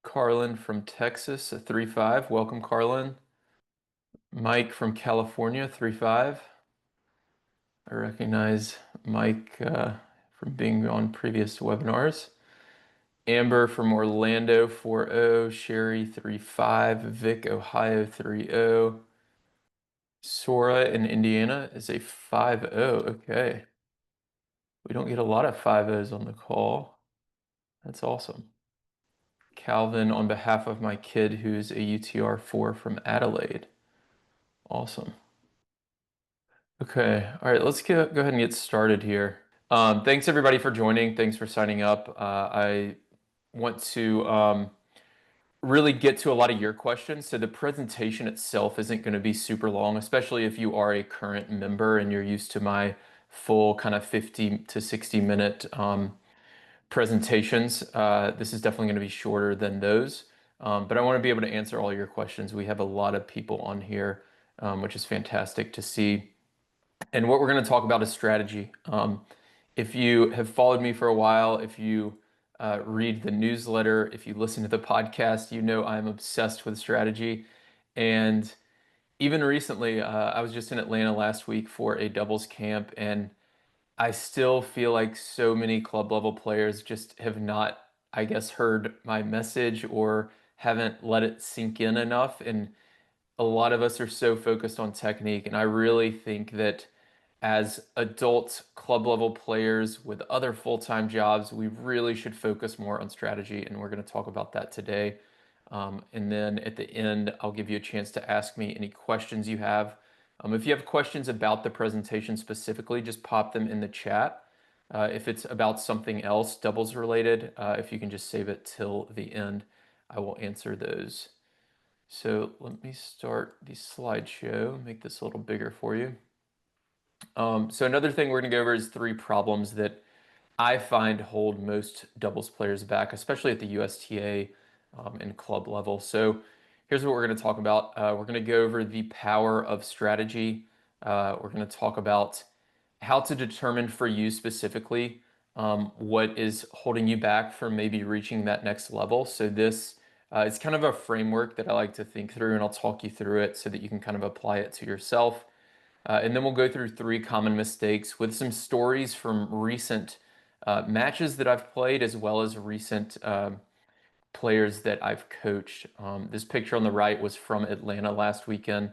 Carlin from Texas, a 3-5. Welcome, Carlin. Mike from California, 3-5. I recognize Mike from being on previous webinars. Amber from Orlando, 4-0. Sherry, 3-5. Vic, Ohio, 3-0. Sora in Indiana is a 5-0. Okay. We don't get a lot of 5-0s on the call. That's awesome. Calvin on behalf of my kid who's a UTR-4 from Adelaide. Awesome. Okay, all right, let's go ahead and get started here. Thanks everybody for joining. Thanks for signing up. I want to really get to a lot of your questions. So the presentation itself isn't going to be super long, especially if you are a current member and you're used to my full kind of 50 to 60 minute presentations. This is definitely going to be shorter than those, but I want to be able to answer all your questions. We have a lot of people on here, which is fantastic to see. And what we're going to talk about is strategy. If you have followed me for a while, if you read the newsletter, if you listen to the podcast, you know I'm obsessed with strategy. And even recently, I was just in Atlanta last week for a doubles camp, and I still feel like so many club level players just have not, I guess, heard my message or haven't let it sink in enough. And a lot of us are so focused on technique, and I really think that as adult club level players with other full-time jobs, we really should focus more on strategy, and we're going to talk about that today. And then at the end, I'll give you a chance to ask me any questions you have. If you have questions about the presentation specifically, just pop them in the chat. If it's about something else, doubles related, if you can just save it till the end, I will answer those. So let me start the slideshow, make this a little bigger for you. So another thing we're going to go over is 3 problems that I find hold most doubles players back, especially at the USTA and club level. So here's what we're going to talk about. We're going to go over the power of strategy. We're going to talk about how to determine for you specifically what is holding you back from maybe reaching that next level. So this is kind of a framework that I like to think through, and I'll talk you through it so that you can kind of apply it to yourself. And then we'll go through 3 common mistakes with some stories from recent matches that I've played, as well as recent players that I've coached. This picture on the right was from Atlanta last weekend.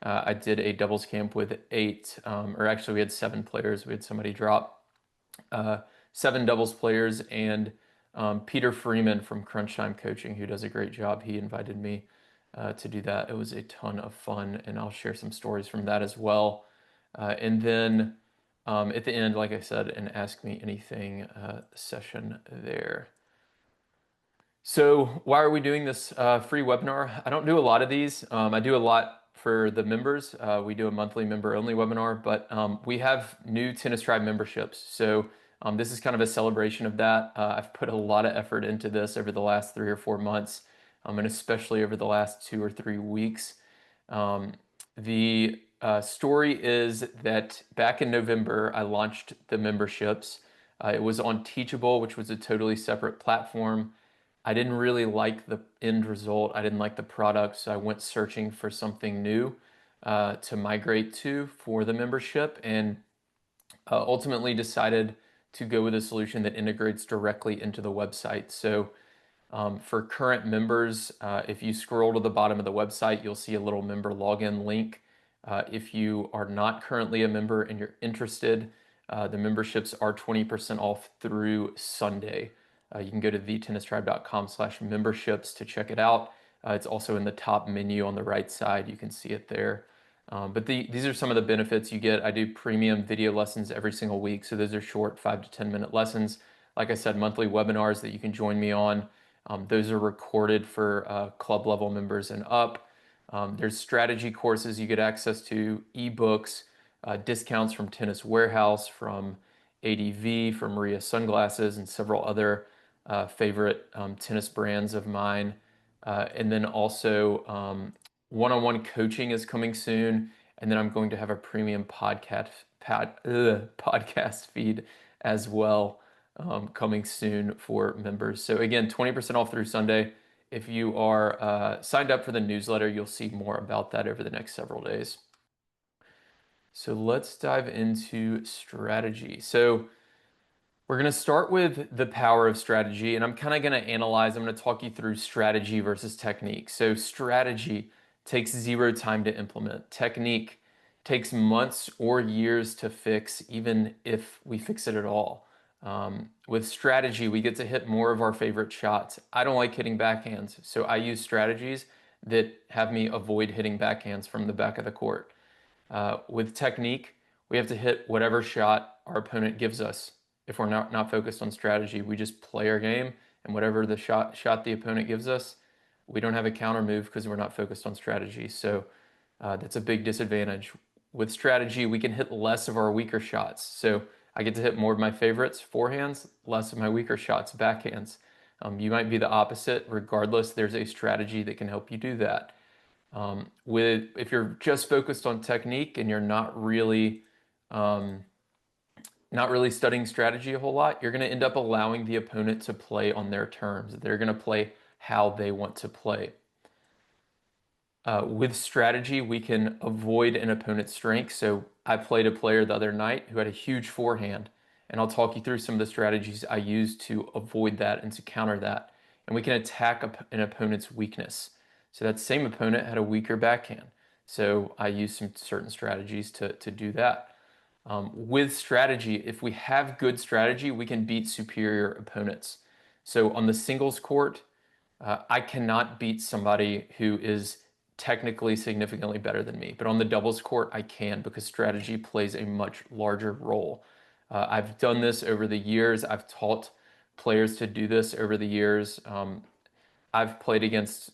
I did a doubles camp with 8, or actually we had 7 players. We had somebody drop 7 doubles players, and Peter Freeman from Crunch Time Coaching, who does a great job. He invited me to do that. It was a ton of fun, and I'll share some stories from that as well. And then at the end, like I said, an Ask Me Anything session there. So why are we doing this free webinar? I don't do a lot of these. I do a lot for the members. We do a monthly member-only webinar, but we have new Tennis Tribe memberships. So this is kind of a celebration of that. I've put a lot of effort into this over the last 3 or 4 months, and especially over the last 2 or 3 weeks. The story is that back in November, I launched the memberships. It was on Teachable, which was a totally separate platform. I didn't really like the end result. I didn't like the product, so I went searching for something new to migrate to for the membership, and ultimately decided to go with a solution that integrates directly into the website. So for current members, if you scroll to the bottom of the website, you'll see a little member login link. If you are not currently a member and you're interested, the memberships are 20% off through Sunday. You can go to thetennistribe.com/memberships to check it out. It's also in the top menu on the right side. You can see it there. But these are some of the benefits you get. I do premium video lessons every single week. So those are short 5 to 10 minute lessons. Like I said, monthly webinars that you can join me on. Those are recorded for club level members and up. There's strategy courses you get access to, ebooks, discounts from Tennis Warehouse, from ADV, from Maria Sunglasses, and several other favorite tennis brands of mine. And then also one-on-one coaching is coming soon. And then I'm going to have a premium podcast feed as well coming soon for members. So again, 20% off through Sunday. If you are signed up for the newsletter, you'll see more about that over the next several days. So let's dive into strategy. So we're going to start with the power of strategy, and I'm kind of going to analyze, I'm going to talk you through strategy versus technique. So strategy takes 0 time to implement. Technique takes months or years to fix, even if we fix it at all. With strategy, we get to hit more of our favorite shots. I don't like hitting backhands, so I use strategies that have me avoid hitting backhands from the back of the court. With technique, we have to hit whatever shot our opponent gives us. If we're not focused on strategy, we just play our game, and whatever the shot the opponent gives us, we don't have a counter move because we're not focused on strategy. So that's a big disadvantage. With strategy, we can hit less of our weaker shots. So I get to hit more of my favorites, forehands, less of my weaker shots, backhands. You might be the opposite. Regardless, there's a strategy that can help you do that. If you're just focused on technique and you're um, not really studying strategy a whole lot, you're going to end up allowing the opponent to play on their terms. They're going to play how they want to play. With strategy, we can avoid an opponent's strength. So I played a player the other night who had a huge forehand, and I'll talk you through some of the strategies I use to avoid that and to counter that. And we can attack an opponent's weakness. So that same opponent had a weaker backhand. So I use some certain strategies to do that. With strategy, if we have good strategy, we can beat superior opponents. So on the singles court, I cannot beat somebody who is technically significantly better than me. But on the doubles court, I can because strategy plays a much larger role. I've done this over the years. I've taught players to do this over the years. I've played against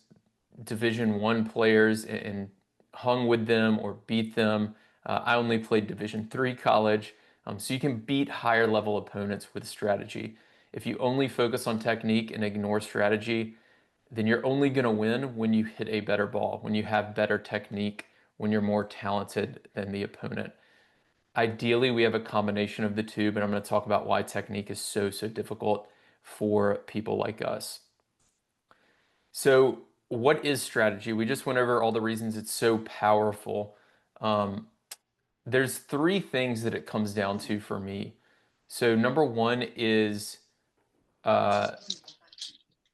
Division 1 players and hung with them or beat them. I only played Division 3 college. So you can beat higher level opponents with strategy. If you only focus on technique and ignore strategy, then you're only going to win when you hit a better ball, when you have better technique, when you're more talented than the opponent. Ideally, we have a combination of the two, but I'm going to talk about why technique is so difficult for people like us. So, what is strategy? We just went over all the reasons it's so powerful. Um, there's 3 things that it comes down to for me. So, number one is, uh,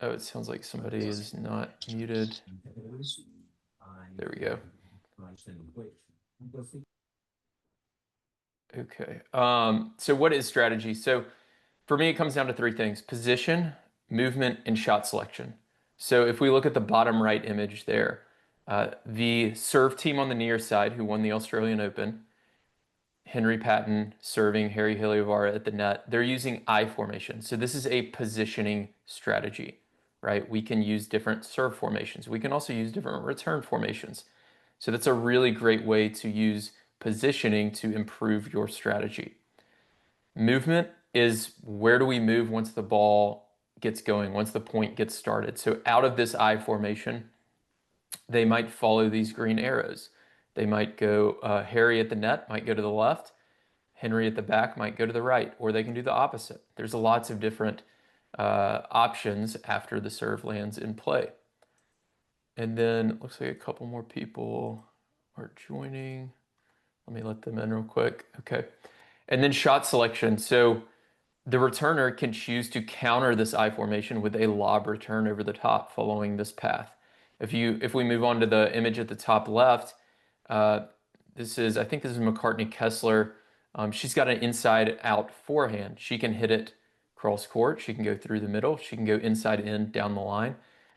oh, it sounds like somebody is not muted. There we go. Okay. So what is strategy? So for me, it comes down to 3 things: position, movement, and shot selection. So if we look at the bottom right image there, the serve team on the near side who won the Australian Open, Henry Patton serving Harry Heliovara at the net, they're using I formation. So this is a positioning strategy, right? We can use different serve formations. We can also use different return formations. So that's a really great way to use positioning to improve your strategy. Movement is where do we move once the ball gets going, once the point gets started. So out of this I formation, they might follow these green arrows. They might go, Harry at the net might go to the left, Henry at the back might go to the right, or they can do the opposite. There's lots of different options after the serve lands in play. And then it looks like a couple more people are joining. Let me let them in real quick. Okay. And then shot selection. So the returner can choose to counter this I formation with a lob return over the top following this path. If we move on to the image at the top left, uh, I think this is McCartney Kessler. She's got an inside out forehand. She can hit it cross court. She can go through the middle. She can go inside in down the line.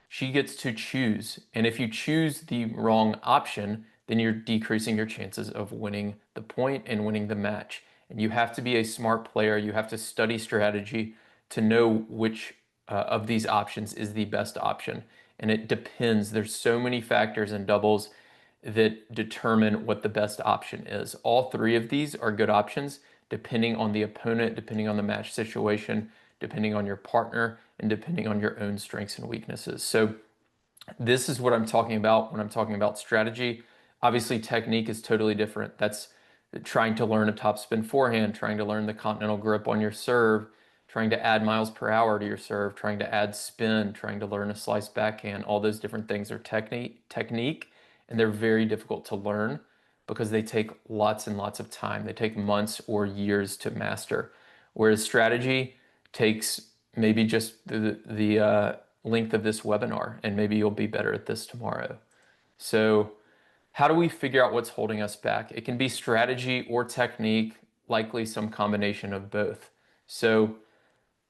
She gets to choose. And if you choose the wrong option, then you're decreasing your chances of winning the point and winning the match. And you have to be a smart player. You have to study strategy to know which of these options is the best option. And it depends. There's so many factors in doubles that determine what the best option is. All 3 of these are good options depending on the opponent, depending on the match situation, depending on your partner, and depending on your own strengths and weaknesses. So this is what I'm talking about when I'm talking about strategy. Obviously, technique is totally different. That's trying to learn a topspin forehand, trying to learn the continental grip on your serve, trying to add miles per hour to your serve, trying to add spin, trying to learn a slice backhand. All those different things are technique, and they're very difficult to learn because they take lots and lots of time. They take months or years to master. Whereas strategy takes maybe just the length of this webinar, and maybe you'll be better at this tomorrow. So, how do we figure out what's holding us back? It can be strategy or technique, likely some combination of both. So,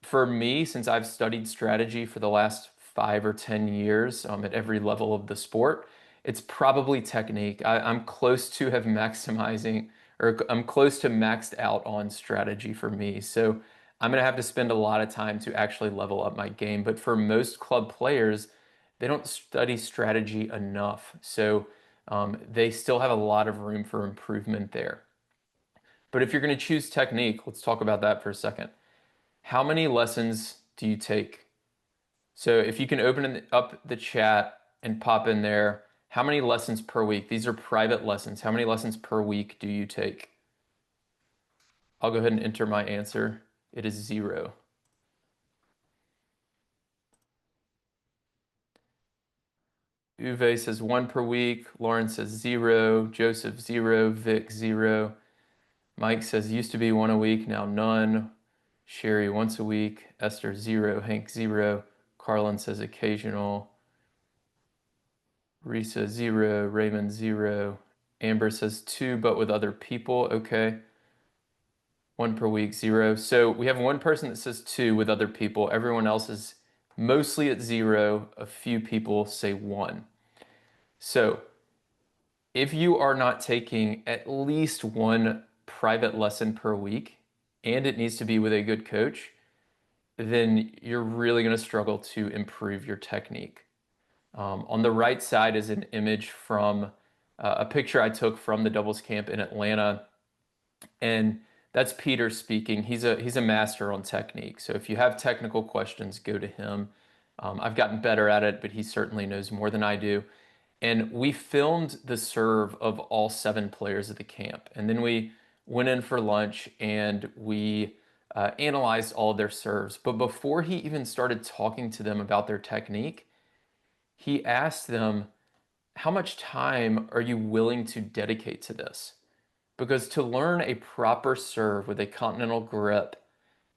for me, since I've studied strategy for the last 5 or 10 years at every level of the sport, it's probably technique. I'm close to have maximizing, or I'm close to maxed out on strategy for me. So I'm going to have to spend a lot of time to actually level up my game. But for most club players, they don't study strategy enough. So they still have a lot of room for improvement there. But if you're going to choose technique, let's talk about that for a second. How many lessons do you take? So if you can open up the chat and pop in there, how many lessons per week? These are private lessons. How many lessons per week do you take? I'll go ahead and enter my answer. It is 0. Uwe says 1 per week. Lauren says 0. Joseph 0. Vic 0. Mike says used to be 1 a week, now none. Sherry once a week. Esther 0. Hank 0. Carlin says occasional. Risa 0. Raymond 0. Amber says 2, but with other people. Okay. 1 per week, 0. So we have one person that says 2 with other people. Everyone else is mostly at 0. A few people say 1. So if you are not taking at least one private lesson per week, and it needs to be with a good coach, then you're really going to struggle to improve your technique. On the right side is an image from a picture I took from the doubles camp in Atlanta, and that's Peter speaking. He's a master on technique. So if you have technical questions, go to him. I've gotten better at it, but he certainly knows more than I do. And we filmed the serve of all 7 players at the camp. And then we went in for lunch and we analyzed all of their serves. But before he even started talking to them about their technique, he asked them, how much time are you willing to dedicate to this? Because to learn a proper serve with a continental grip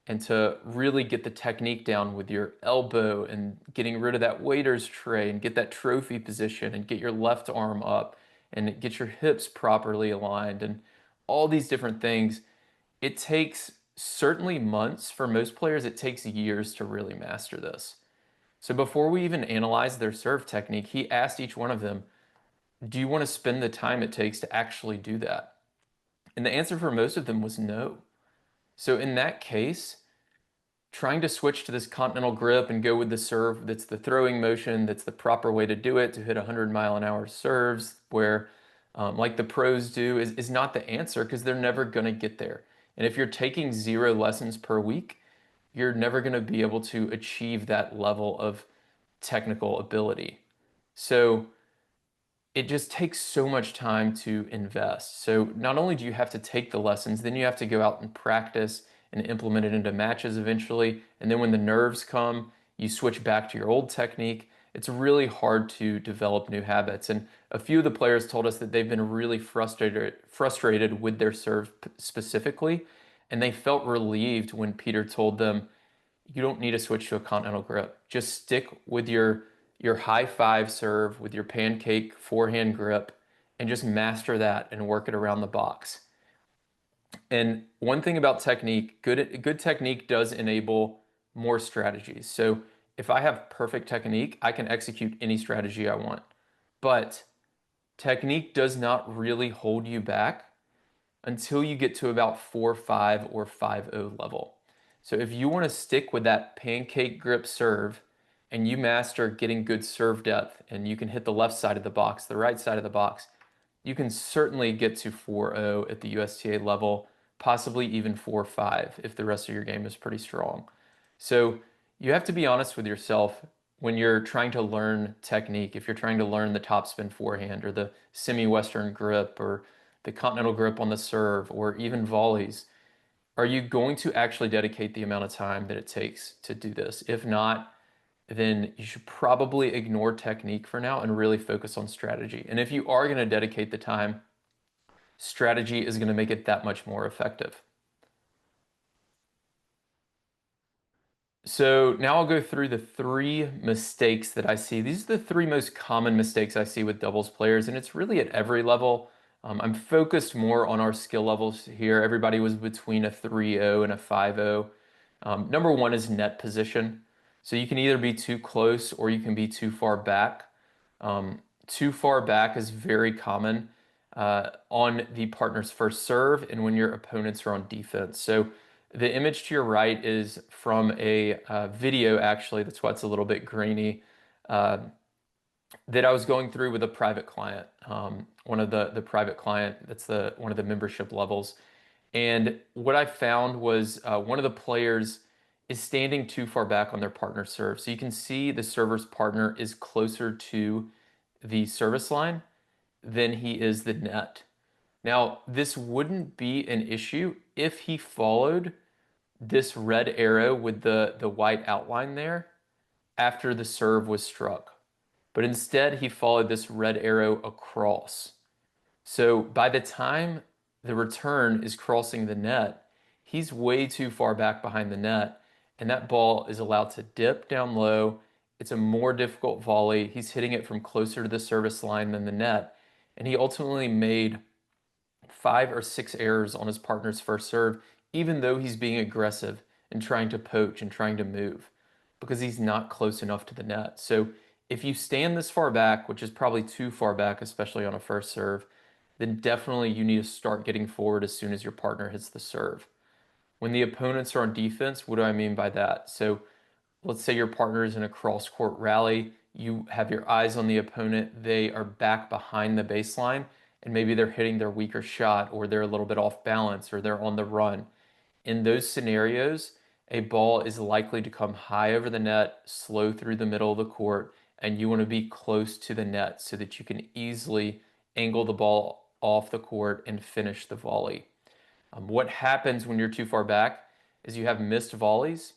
and to really get the technique down with your elbow and getting rid of that waiter's tray and get that trophy position and get your left arm up and get your hips properly aligned and all these different things, it takes certainly months. For most players, it takes years to really master this. So before we even analyzed their serve technique, he asked each one of them, do you want to spend the time it takes to actually do that? And the answer for most of them was no. So in that case, trying to switch to this continental grip and go with the serve that's the throwing motion, that's the proper way to do it, to hit 100-mile-an-hour serves where like the pros do, is not the answer because they're never going to get there. And if you're taking 0 lessons per week, you're never going to be able to achieve that level of technical ability. So it just takes so much time to invest. So not only do you have to take the lessons, then you have to go out and practice and implement it into matches eventually. And then when the nerves come, you switch back to your old technique. It's really hard to develop new habits. And a few of the players told us that they've been really frustrated with their serve specifically. And they felt relieved when Peter told them, you don't need to switch to a continental grip. Just stick with your high 5 serve with your pancake forehand grip and just master that and work it around the box. And one thing about technique, good technique does enable more strategies. So if I have perfect technique, I can execute any strategy I want. But technique does not really hold you back until you get to about 4-5 or 5-0 level. So if you want to stick with that pancake grip serve and you master getting good serve depth and you can hit the left side of the box, the right side of the box, you can certainly get to 4-0 at the USTA level, possibly even 4-5 if the rest of your game is pretty strong. So you have to be honest with yourself when you're trying to learn technique, if you're trying to learn the topspin forehand or the semi-western grip or the continental grip on the serve or even volleys, Are you going to actually dedicate the amount of time that it takes to do this? If not, then you should probably ignore technique for now and really focus on strategy. And if you are going to dedicate the time, strategy is going to make it that much more effective. So now I'll go through the three mistakes that I see. These are the three most common mistakes I see with doubles players, and it's really at every level. I'm focused more on our skill levels here. Everybody was between a 3-0 and a 5-0. Number one is net position. So you can either be too close or you can be too far back. Too far back is very common on the partner's first serve and when your opponents are on defense. So the image to your right is from a video, actually. That's why it's a little bit grainy. Uh, that I was going through with a private client, one of the private client. That's the one of the membership levels. And what I found was one of the players is standing too far back on their partner serve. So you can see the server's partner is closer to the service line than he is the net. Now, this wouldn't be an issue if he followed this red arrow with the white outline there after the serve was struck. But instead, he followed this red arrow across. So by the time the return is crossing the net, he's way too far back behind the net, and that ball is allowed to dip down low. It's a more difficult volley. He's hitting it from closer to the service line than the net, and he ultimately made 5 or 6 errors on his partner's first serve, even though he's being aggressive and trying to poach and trying to move because he's not close enough to the net. So if you stand this far back, which is probably too far back, especially on a first serve, then definitely you need to start getting forward as soon as your partner hits the serve. When the opponents are on defense, what do I mean by that? So let's say your partner is in a cross court rally, you have your eyes on the opponent, they are back behind the baseline, and maybe they're hitting their weaker shot, or they're a little bit off balance, or they're on the run. In those scenarios, a ball is likely to come high over the net, slow through the middle of the court, and you want to be close to the net so that you can easily angle the ball off the court and finish the volley. What happens when you're too far back is you have missed volleys,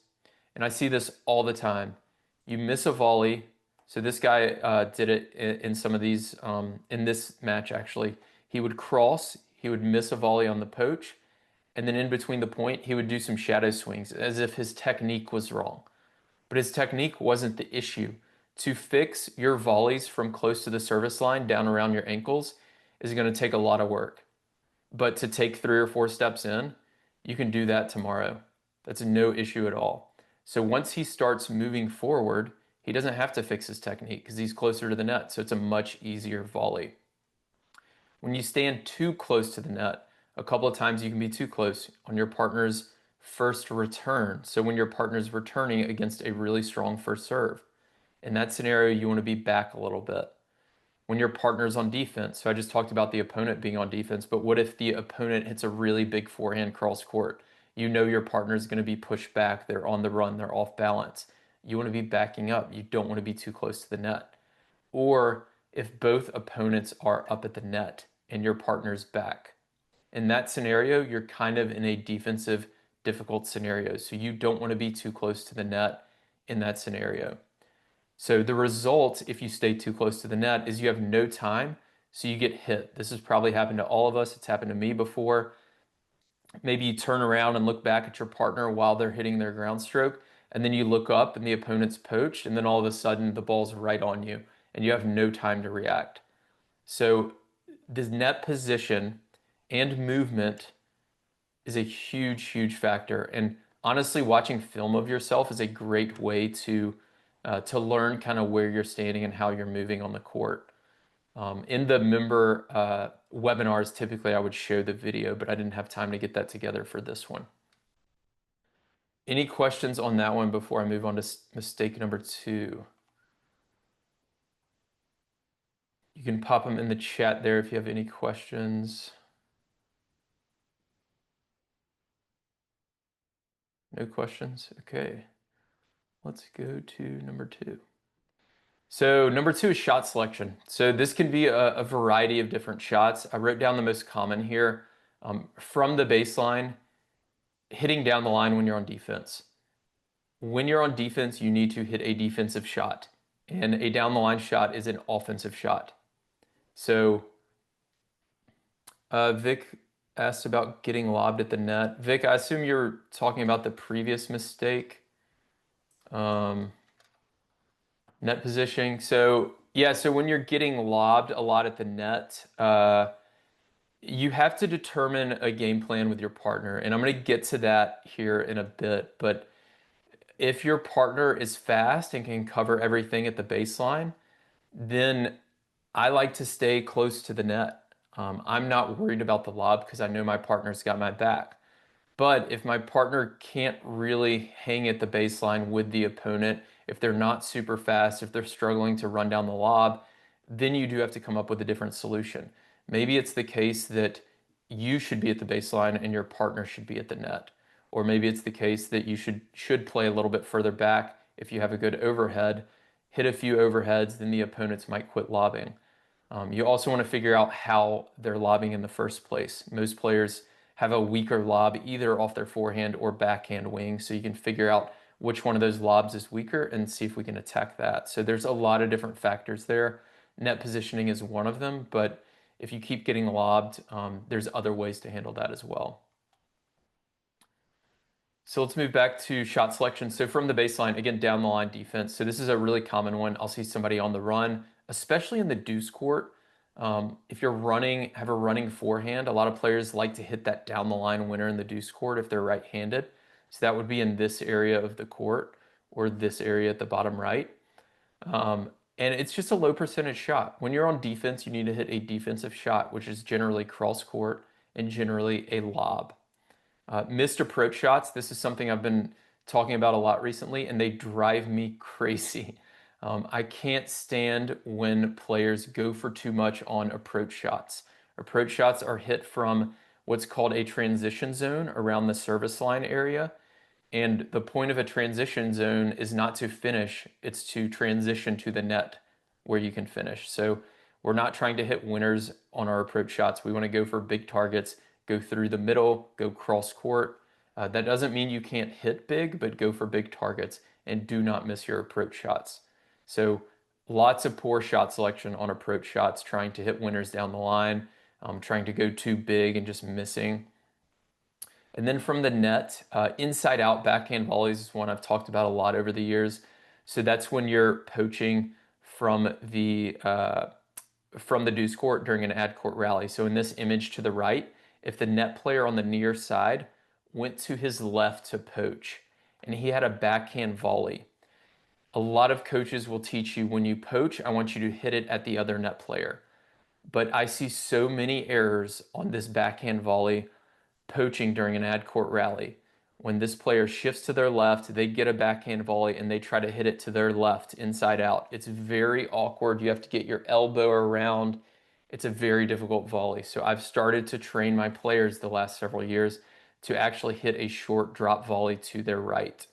and I see this all the time. You miss a volley. So this guy did it in some of these, in this match actually. He would cross, he would miss a volley on the poach, and then in between the point, he would do some shadow swings as if his technique was wrong. But his technique wasn't the issue. To fix your volleys from close to the service line down around your ankles is going to take a lot of work. But to take 3 or 4 steps in, you can do that tomorrow. That's no issue at all. So once he starts moving forward, he doesn't have to fix his technique because he's closer to the net. So it's a much easier volley. When you stand too close to the net, a couple of times you can be too close on your partner's first return. So when your partner's returning against a really strong first serve, in that scenario, you want to be back a little bit. When your partner's on defense, so I just talked about the opponent being on defense, but what if the opponent hits a really big forehand cross court? You know your partner's going to be pushed back. They're on the run. They're off balance. You want to be backing up. You don't want to be too close to the net. Or if both opponents are up at the net and your partner's back. In that scenario, you're kind of in a defensive, difficult scenario. So you don't want to be too close to the net in that scenario. So the result, if you stay too close to the net, is you have no time, so you get hit. This has probably happened to all of us. It's happened to me before. Maybe you turn around and look back at your partner while they're hitting their ground stroke, and then you look up and the opponent's poached, and then all of a sudden the ball's right on you, and you have no time to react. So the net position and movement is a huge, huge factor. And honestly, watching film of yourself is a great way to learn kind of where you're standing and how you're moving on the court. In the member webinars, typically I would show the video, but I didn't have time to get that together for this one. Any questions on that one before I move on to mistake number 2? You can pop them in the chat there if you have any questions. No questions? Okay. Let's go to number 2. So number 2 is shot selection. So this can be a variety of different shots. I wrote down the most common here. From the baseline, hitting down the line when you're on defense. When you're on defense, you need to hit a defensive shot, and a down the line shot is an offensive shot. So, Vic asked about getting lobbed at the net. Vic, I assume you're talking about the previous mistake, um, net positioning. So, yeah, so when you're getting lobbed a lot at the net, you have to determine a game plan with your partner, and I'm going to get to that here in a bit. But if your partner is fast and can cover everything at the baseline, then I like to stay close to the net. I'm not worried about the lob because I know my partner's got my back. But if my partner can't really hang at the baseline with the opponent, if they're not super fast, if they're struggling to run down the lob, then you do have to come up with a different solution. Maybe it's the case that you should be at the baseline and your partner should be at the net. Or maybe it's the case that you should play a little bit further back if you have a good overhead, hit a few overheads, then the opponents might quit lobbing. You also want to figure out how they're lobbing in the first place. Most players have a weaker lob either off their forehand or backhand wing, so you can figure out which one of those lobs is weaker and see if we can attack that. So there's a lot of different factors there. Net positioning is one of them, but if you keep getting lobbed, there's other ways to handle that as well. So let's move back to shot selection. So from the baseline, again, down the line defense. So this is a really common one. I'll see somebody on the run, especially in the deuce court. If you're running, have a running forehand, a lot of players like to hit that down the line winner in the deuce court if they're right-handed. So that would be in this area of the court or this area at the bottom right. And it's just a low percentage shot. When you're on defense, you need to hit a defensive shot, which is generally cross court and generally a lob. Missed approach shots. This is something I've been talking about a lot recently, and they drive me crazy. I can't stand when players go for too much on approach shots. Approach shots are hit from what's called a transition zone around the service line area. And the point of a transition zone is not to finish, it's to transition to the net where you can finish. So we're not trying to hit winners on our approach shots. We want to go for big targets, go through the middle, go cross court. That doesn't mean you can't hit big, but go for big targets and do not miss your approach shots. So lots of poor shot selection on approach shots, trying to hit winners down the line, trying to go too big and just missing. And then from the net, inside out backhand volleys is one I've talked about a lot over the years. So that's when you're poaching from the deuce court during an ad court rally. So in this image to the right, if the net player on the near side went to his left to poach and he had a backhand volley, a lot of coaches will teach you when you poach, I want you to hit it at the other net player. But I see so many errors on this backhand volley poaching during an ad court rally. When this player shifts to their left, they get a backhand volley and they try to hit it to their left inside out. It's very awkward. You have to get your elbow around. It's a very difficult volley. So I've started to train my players the last several years to actually hit a short drop volley to their right.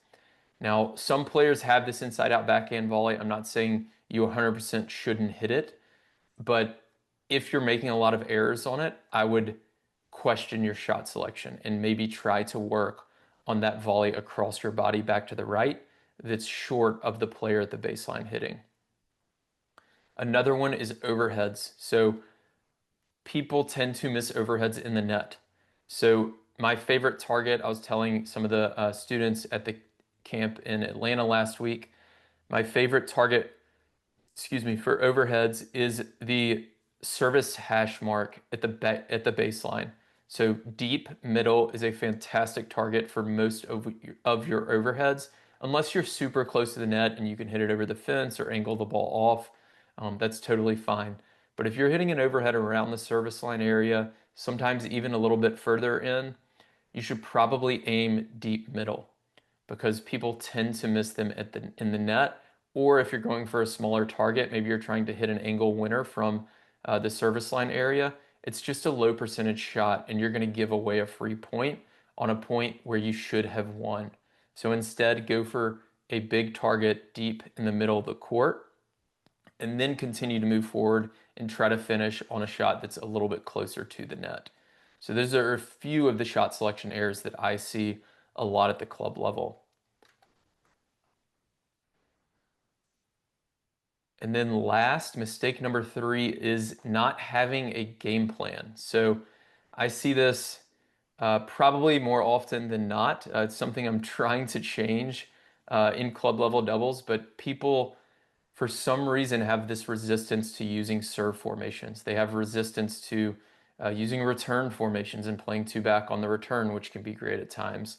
Now, some players have this inside out backhand volley. I'm not saying you 100% shouldn't hit it, but if you're making a lot of errors on it, I would question your shot selection and maybe try to work on that volley across your body back to the right that's short of the player at the baseline hitting. Another one is overheads. So people tend to miss overheads in the net. So my favorite target, I was telling some of the students at the camp in Atlanta last week, my favorite target, excuse me, for overheads is the service hash mark at the baseline. So deep middle is a fantastic target for most of your overheads, unless you're super close to the net and you can hit it over the fence or angle the ball off. That's totally fine. But if you're hitting an overhead around the service line area, sometimes even a little bit further in, you should probably aim deep middle because people tend to miss them in the net. Or if you're going for a smaller target, maybe you're trying to hit an angle winner from the service line area, it's just a low percentage shot and you're going to give away a free point on a point where you should have won. So instead, go for a big target deep in the middle of the court and then continue to move forward and try to finish on a shot that's a little bit closer to the net. So those are a few of the shot selection errors that I see a lot at the club level. And then last, mistake number three is not having a game plan. So I see this probably more often than not. It's something I'm trying to change in club level doubles, but people for some reason have this resistance to using serve formations. They have resistance to using return formations and playing two back on the return, which can be great at times.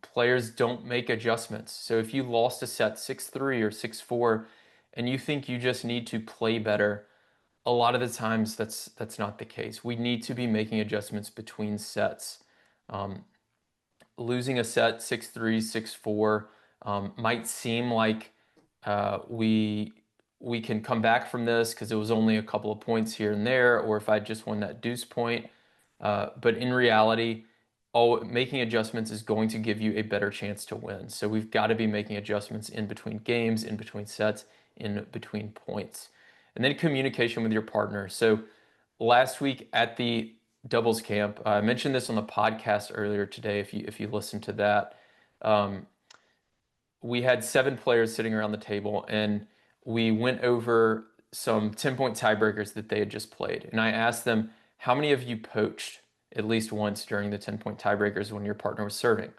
Players don't make adjustments. So if you lost a set 6-3 or 6-4 and you think you just need to play better, a lot of the times that's not the case. We need to be making adjustments between sets. Um, Losing a set 6-3, 6-4 might seem like we can come back from this because it was only a couple of points here and there, or if I just won that deuce point. But in reality, making adjustments is going to give you a better chance to win. So we've got to be making adjustments in between games, in between sets, in between points. And then communication with your partner. So last week at the doubles camp, I mentioned this on the podcast earlier today. If you listened to that, um, we had 7 players sitting around the table, and we went over some 10-point tiebreakers that they had just played. And I asked them, how many of you poached at least once during the 10-point tiebreakers when your partner was serving?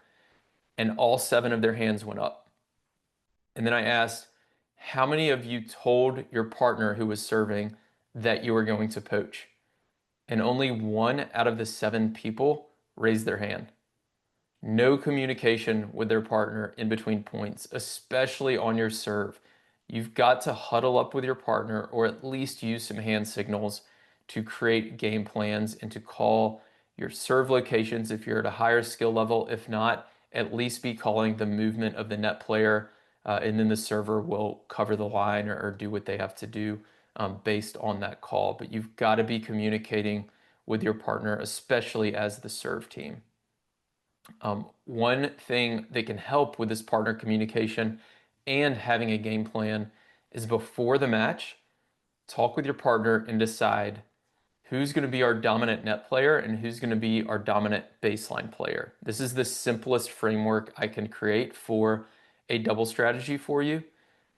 And all 7 of their hands went up. And then I asked, how many of you told your partner who was serving that you were going to poach? And only 1 out of the 7 people raised their hand. No communication with their partner in between points, especially on your serve. You've got to huddle up with your partner or at least use some hand signals to create game plans and to call your serve locations if you're at a higher skill level. If not, at least be calling the movement of the net player, and then the server will cover the line or do what they have to do based on that call. But you've got to be communicating with your partner, especially as the serve team. One thing that can help with this partner communication and having a game plan is before the match, talk with your partner and decide who's going to be our dominant net player and who's going to be our dominant baseline player. This is the simplest framework I can create for a double strategy for you.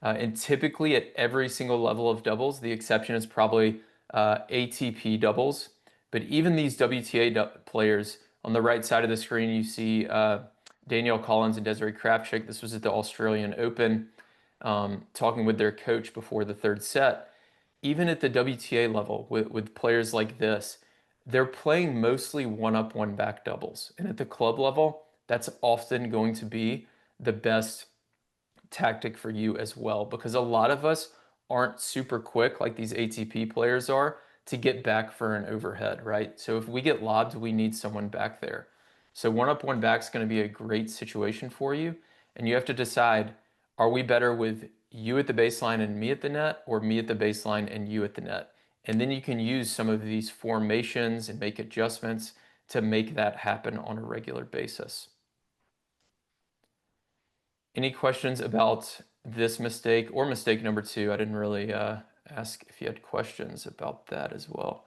And typically at every single level of doubles, the exception is probably ATP doubles. But even these WTA players, on the right side of the screen, you see Danielle Collins and Desiree Krafchick. This was at the Australian Open, talking with their coach before the third set. Even at the WTA level, with players like this, they're playing mostly one-up, one-back doubles. And at the club level, that's often going to be the best tactic for you as well, because a lot of us aren't super quick like these ATP players are to get back for an overhead, right? So if we get lobbed, we need someone back there. So one up, one back is going to be a great situation for you. And you have to decide, are we better with you at the baseline and me at the net, or me at the baseline and you at the net? And then you can use some of these formations and make adjustments to make that happen on a regular basis. Any questions about this mistake or mistake number 2? I didn't really ask if you had questions about that as well.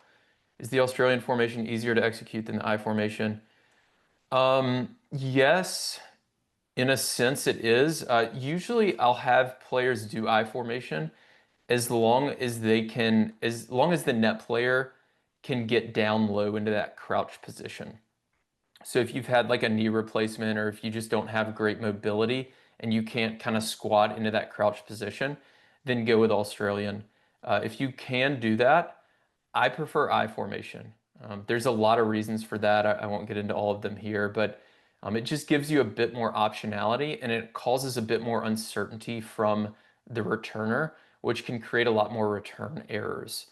Is the Australian formation easier to execute than the I formation? Yes, in a sense it is. Usually I'll have players do I formation as long as as long as the net player can get down low into that crouch position. So if you've had like a knee replacement, or if you just don't have great mobility and you can't kind of squat into that crouch position, then go with Australian. If you can do that, I prefer I formation. There's a lot of reasons for that. I won't get into all of them here, but it just gives you a bit more optionality, and it causes a bit more uncertainty from the returner, which can create a lot more return errors.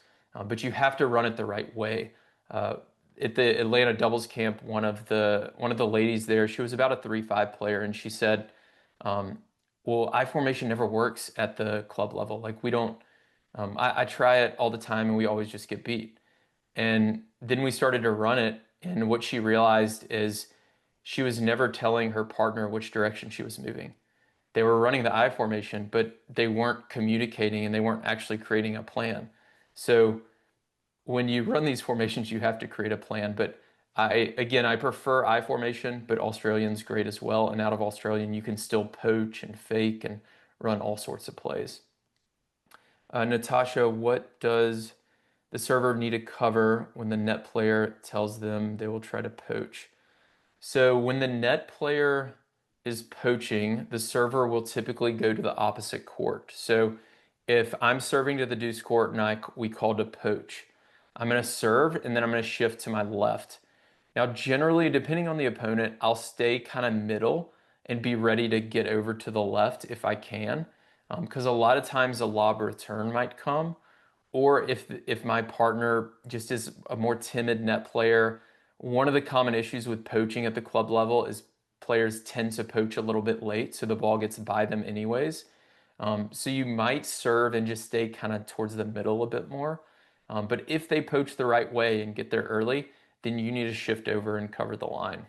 But you have to run it the right way. At the Atlanta doubles camp, one of the ladies there, she was about a 3-5 player, and she said, "Well, I formation never works at the club level. Like we don't. I try it all the time, and we always just get beat." And then we started to run it, and what she realized is she was never telling her partner which direction she was moving. They were running the I formation, but they weren't communicating, and they weren't actually creating a plan. So when you run these formations, you have to create a plan. But I prefer I formation, but Australian's great as well. And out of Australian, you can still poach and fake and run all sorts of plays. Natasha, what does the server need to cover when the net player tells them they will try to poach? So when the net player is poaching, the server will typically go to the opposite court. So if I'm serving to the deuce court and we call to poach, I'm going to serve and then I'm going to shift to my left. Now, generally, depending on the opponent, I'll stay kind of middle and be ready to get over to the left if I can, because a lot of times a lob return might come, or if my partner just is a more timid net player. One of the common issues with poaching at the club level is players tend to poach a little bit late, so the ball gets by them anyways. So you might serve and just stay kind of towards the middle a bit more. But if they poach the right way and get there early, then you need to shift over and cover the line.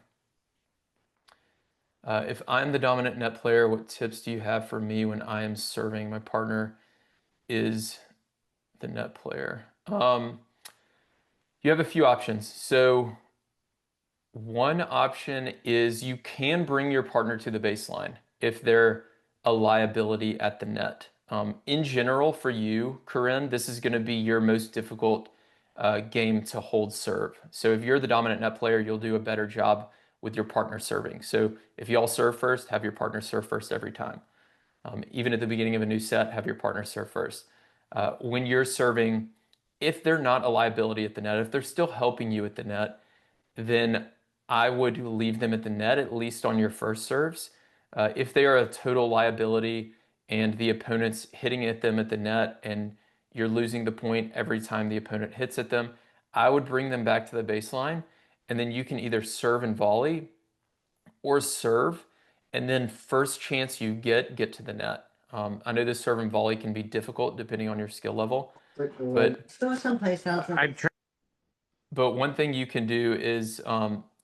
If I'm the dominant net player, what tips do you have for me when I am serving? My partner is the net player. You have a few options. So one option is you can bring your partner to the baseline if they're a liability at the net. In general, for you, Corinne, this is going to be your most difficult game to hold serve. So if you're the dominant net player, you'll do a better job with your partner serving. So if you all serve first, have your partner serve first every time. Even at the beginning of a new set, have your partner serve first. When you're serving, if they're not a liability at the net, if they're still helping you at the net, then I would leave them at the net, at least on your first serves. If they are a total liability and the opponent's hitting at them at the net and you're losing the point every time the opponent hits at them, I would bring them back to the baseline, and then you can either serve and volley or serve, and then first chance you get to the net. I know this serve and volley can be difficult depending on your skill level, but Go someplace else. But one thing you can do is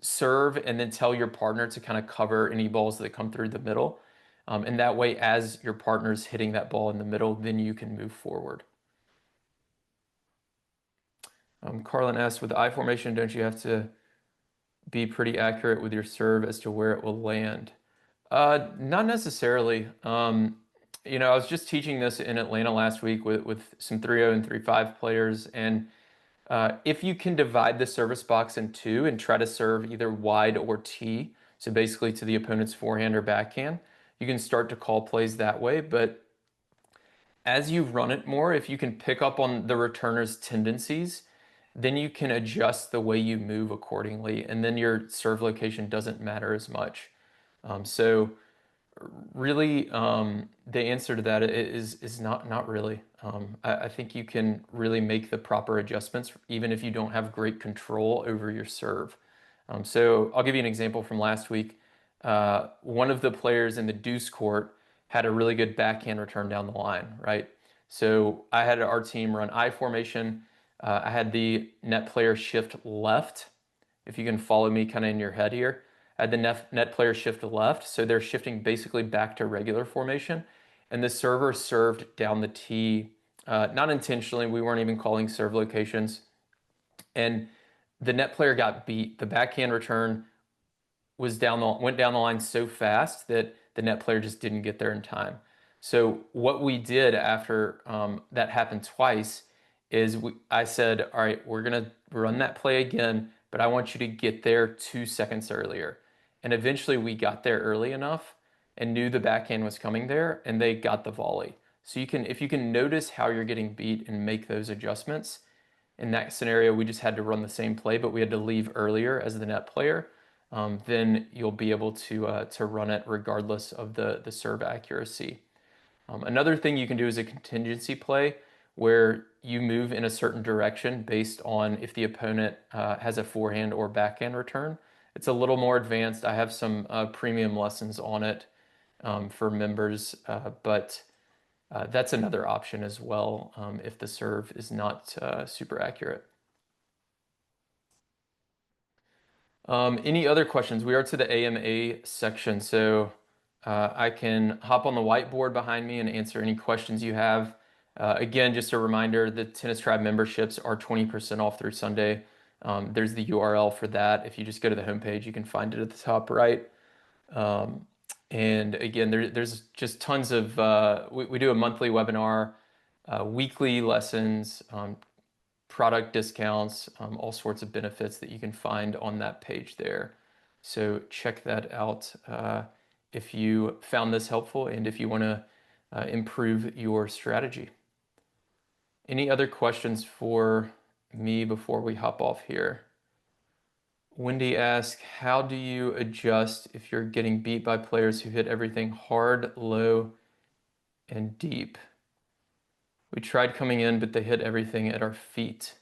serve and then tell your partner to kind of cover any balls that come through the middle. And that way, as your partner's hitting that ball in the middle, then you can move forward. Carlin asks, with the I formation, don't you have to be pretty accurate with your serve as to where it will land? Not necessarily. I was just teaching this in Atlanta last week with some 3-0 and 3-5 players, and if you can divide the service box in two and try to serve either wide or T, so basically to the opponent's forehand or backhand, you can start to call plays that way. But as you run it more, if you can pick up on the returner's tendencies, then you can adjust the way you move accordingly, and then your serve location doesn't matter as much. So really, the answer to that is not really. I think you can really make the proper adjustments even if you don't have great control over your serve. So I'll give you an example from last week. One of the players in the deuce court had a really good backhand return down the line, right? So I had our team run I formation. I had the net player shift left. If you can follow me kind of in your head here. I had the net player shift left, so they're shifting basically back to regular formation. And the server served down the tee, not intentionally. We weren't even calling serve locations. And the net player got beat. The backhand return went down the line so fast that the net player just didn't get there in time. So what we did after that happened twice is I said, all right, we're gonna run that play again, but I want you to get there 2 seconds earlier. And eventually we got there early enough and knew the backhand was coming there, and they got the volley. So if you can notice how you're getting beat and make those adjustments. In that scenario, we just had to run the same play, but we had to leave earlier as the net player. Then you'll be able to run it regardless of the serve accuracy. Another thing you can do is a contingency play where you move in a certain direction based on if the opponent has a forehand or backhand return. It's a little more advanced. I have some premium lessons on it for members, but that's another option as well if the serve is not super accurate. Any other questions? We are to the AMA section, so I can hop on the whiteboard behind me and answer any questions you have. Again, just a reminder, the Tennis Tribe memberships are 20% off through Sunday. There's the URL for that. If you just go to the homepage, you can find it at the top right. Um, and again, there's just tons of, we do a monthly webinar, weekly lessons, product discounts, all sorts of benefits that you can find on that page there. So check that out if you found this helpful and if you want to improve your strategy. Any other questions for me before we hop off here? Wendy asks, how do you adjust if you're getting beat by players who hit everything hard, low, and deep? We tried coming in, but they hit everything at our feet.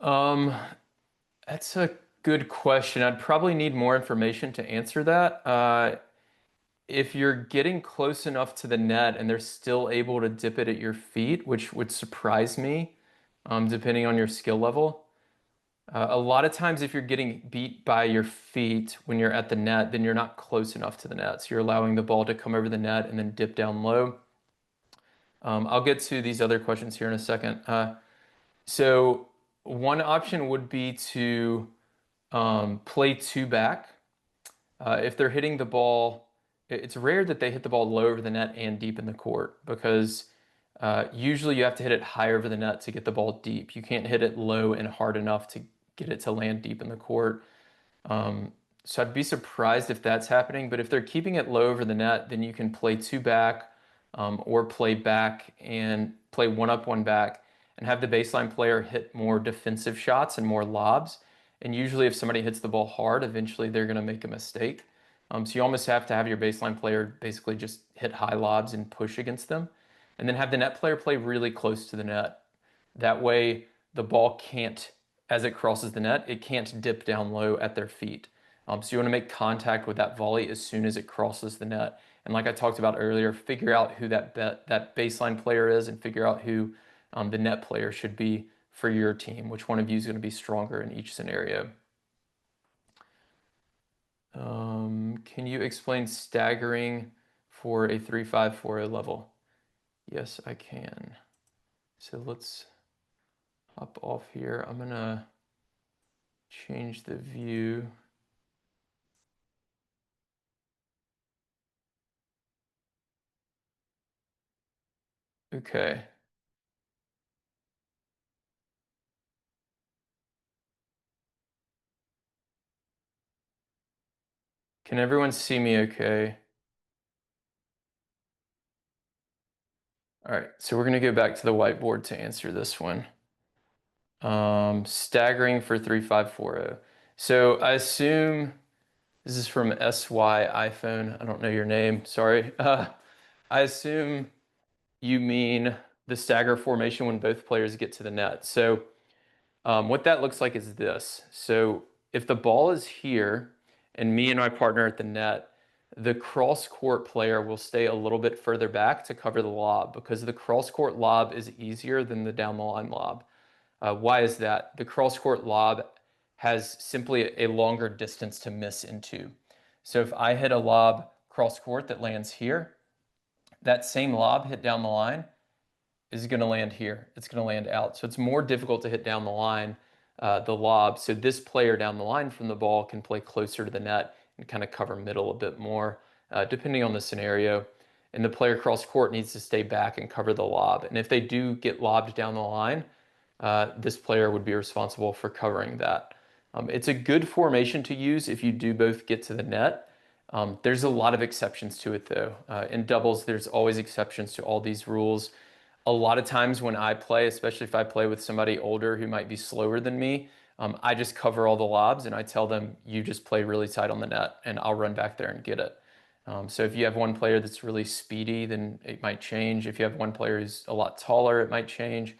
Um, that's a good question. I'd probably need more information to answer that. If you're getting close enough to the net and they're still able to dip it at your feet, which would surprise me, depending on your skill level. A lot of times, if you're getting beat by your feet when you're at the net, then you're not close enough to the net. So you're allowing the ball to come over the net and then dip down low. I'll get to these other questions here in a second. So one option would be to play two back. If they're hitting the ball, it's rare that they hit the ball low over the net and deep in the court because usually you have to hit it high over the net to get the ball deep. You can't hit it low and hard enough to get it to land deep in the court. So I'd be surprised if that's happening, but if they're keeping it low over the net, then you can play two back or play back and play one up, one back and have the baseline player hit more defensive shots and more lobs. And usually if somebody hits the ball hard, eventually they're going to make a mistake. So you almost have to have your baseline player basically just hit high lobs and push against them. And then have the net player play really close to the net. That way the ball can't, as it crosses the net, it can't dip down low at their feet. So you want to make contact with that volley as soon as it crosses the net. And like I talked about earlier, figure out who that baseline player is and figure out who the net player should be for your team. Which one of you is going to be stronger in each scenario? Can you explain staggering for a 3-5-4-0 level? Yes, I can. So let's hop off here. I'm going to change the view. Okay. Can everyone see me okay? All right, so we're gonna go back to the whiteboard to answer this one. Staggering for 3-5-4-0. So I assume this is from SY iPhone. I don't know your name, sorry. I assume you mean the stagger formation when both players get to the net. So what that looks like is this. So if the ball is here and me and my partner at the net, the cross court player will stay a little bit further back to cover the lob because the cross court lob is easier than the down the line lob. Why is that? The cross court lob has simply a longer distance to miss into. So if I hit a lob cross court that lands here, that same lob hit down the line is going to land here. It's going to land out. So it's more difficult to hit down the line, the lob. So this player down the line from the ball can play closer to the net and kind of cover middle a bit more, depending on the scenario. And the player cross court needs to stay back and cover the lob. And if they do get lobbed down the line, this player would be responsible for covering that. It's a good formation to use if you do both get to the net. There's a lot of exceptions to it though. In doubles, there's always exceptions to all these rules. A lot of times when I play, especially if I play with somebody older who might be slower than me, I just cover all the lobs and I tell them, you just play really tight on the net and I'll run back there and get it. So if you have one player that's really speedy, then it might change. If you have one player who's a lot taller, it might change.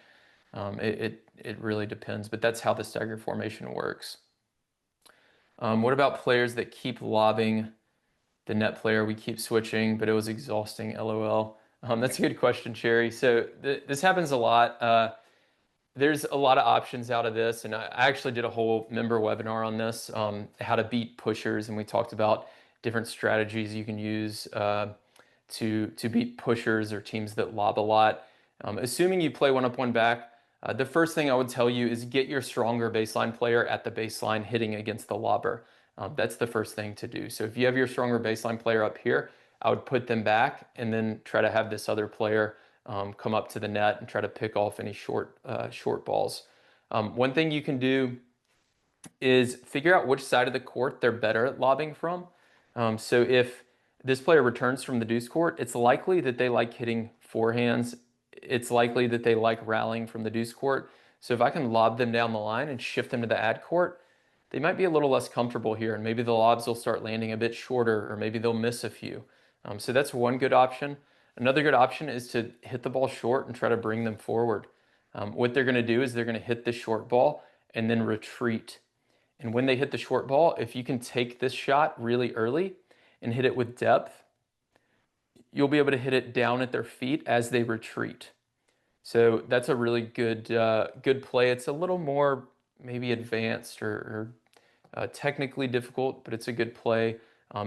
It really depends, but that's how the stagger formation works. What about players that keep lobbing the net player? We keep switching, but it was exhausting, LOL. That's a good question, Cherry. So this happens a lot. There's a lot of options out of this, and I actually did a whole member webinar on this, how to beat pushers, and we talked about different strategies you can use to beat pushers or teams that lob a lot. Assuming you play one up, one back, The first thing I would tell you is get your stronger baseline player at the baseline hitting against the lobber. That's the first thing to do. So if you have your stronger baseline player up here, I would put them back and then try to have this other player come up to the net and try to pick off any short balls. One thing you can do is figure out which side of the court they're better at lobbing from. So if this player returns from the deuce court, it's likely that they like hitting forehands. It's likely that they like rallying from the deuce court. So if I can lob them down the line and shift them to the ad court, they might be a little less comfortable here, and maybe the lobs will start landing a bit shorter, or maybe they'll miss a few. So that's one good option. Another good option is to hit the ball short and try to bring them forward. What they're going to do is they're going to hit the short ball and then retreat. And when they hit the short ball, if you can take this shot really early and hit it with depth, you'll be able to hit it down at their feet as they retreat. So that's a really good play. It's a little more maybe advanced or technically difficult, but it's a good play.